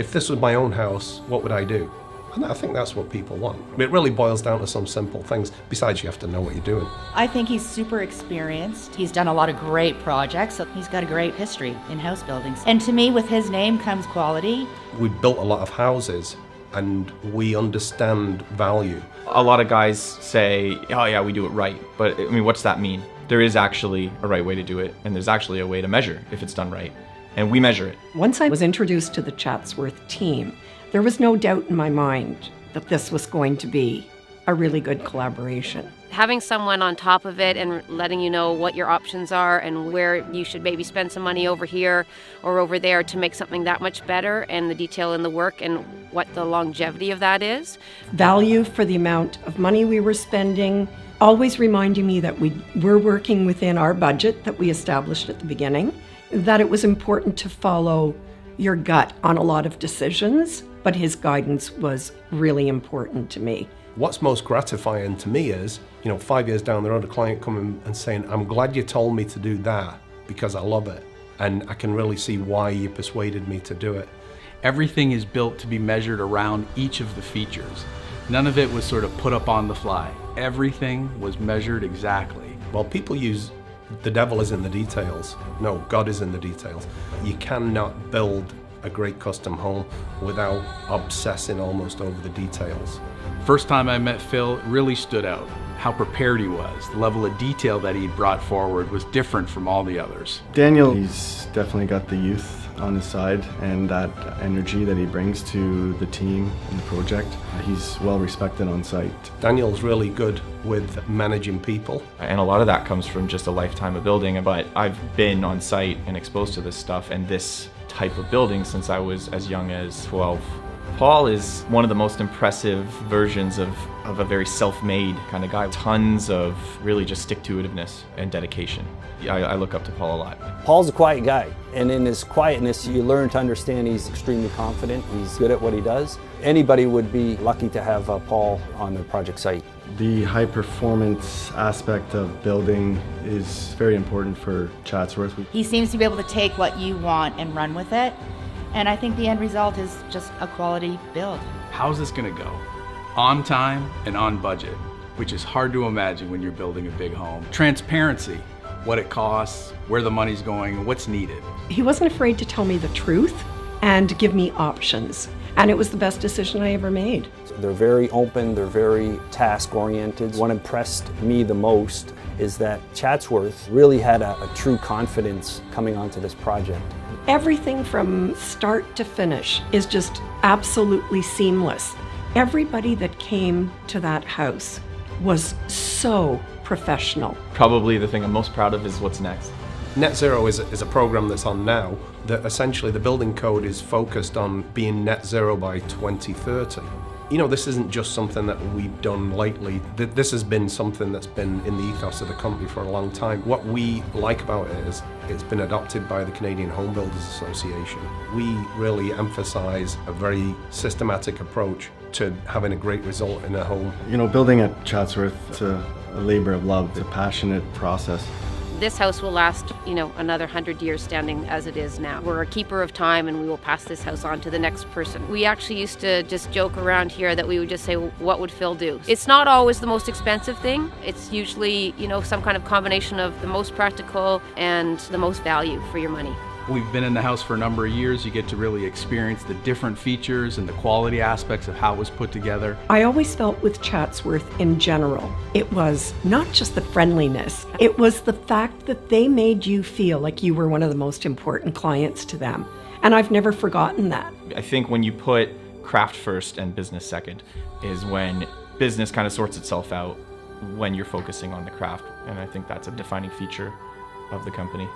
if this was my own house, what would I do? And I think that's what people want. It really boils down to some simple things. Besides, you have to know what you're doing. I think he's super experienced. He's done a lot of great projects, so he's got a great history in house buildings. And to me, with his name comes quality. We've built a lot of houses and we understand value. A lot of guys say, oh yeah, we do it right. But I mean, what's that mean? There is actually a right way to do it, and there's actually a way to measure if it's done right. And we measure it. Once I was introduced to the Chatsworth team, there was no doubt in my mind that this was going to be a really good collaboration. Having someone on top of it and letting you know what your options are and where you should maybe spend some money over here or over there to make something that much better, and the detail in the work and what the longevity of that is. Value for the amount of money we were spending, always reminding me that we were working within our budget that we established at the beginning, that it was important to follow your gut on a lot of decisions, but his guidance was really important to me. What's most gratifying to me is, 5 years down the road, a client coming and saying, I'm glad you told me to do that because I love it. And I can really see why you persuaded me to do it. Everything is built to be measured around each of the features. None of it was sort of put up on the fly. Everything was measured exactly. Well, people use the devil is in the details. No, God is in the details. You cannot build a great custom home without obsessing almost over the details. First time I met Phil, it really stood out. How prepared he was. The level of detail that he brought forward was different from all the others. Daniel, he's definitely got the youth on his side and that energy that he brings to the team and the project. He's well respected on site. Daniel's really good with managing people. And a lot of that comes from just a lifetime of building, but I've been on site and exposed to this stuff and this type of building since I was as young as 12. Paul is one of the most impressive versions of a very self-made kind of guy. Tons of really just stick-to-itiveness and dedication. I look up to Paul a lot. Paul's a quiet guy, and in his quietness you learn to understand he's extremely confident, he's good at what he does. Anybody would be lucky to have Paul on their project site. The high performance aspect of building is very important for Chatsworth. He seems to be able to take what you want and run with it. And I think the end result is just a quality build. How's this gonna go? On time and on budget, which is hard to imagine when you're building a big home. Transparency, what it costs, where the money's going, and what's needed. He wasn't afraid to tell me the truth and give me options. And it was the best decision I ever made. They're very open, they're very task-oriented. What impressed me the most is that Chatsworth really had a true confidence coming onto this project. Everything from start to finish is just absolutely seamless. Everybody that came to that house was so professional. Probably the thing I'm most proud of is what's next. Net Zero is a program that's on now that essentially the building code is focused on being net zero by 2030. This isn't just something that we've done lately. This has been something that's been in the ethos of the company for a long time. What we like about it is it's been adopted by the Canadian Home Builders Association. We really emphasize a very systematic approach to having a great result in a home. Building at Chatsworth, it's a labor of love. It's a passionate process. This house will last, another 100 years standing as it is now. We're a keeper of time, and we will pass this house on to the next person. We actually used to just joke around here that we would just say, well, what would Phil do? It's not always the most expensive thing. It's usually, some kind of combination of the most practical and the most value for your money. We've been in the house for a number of years. You get to really experience the different features and the quality aspects of how it was put together. I always felt with Chatsworth in general, it was not just the friendliness, it was the fact that they made you feel like you were one of the most important clients to them. And I've never forgotten that. I think when you put craft first and business second is when business kind of sorts itself out when you're focusing on the craft. And I think that's a defining feature of the company.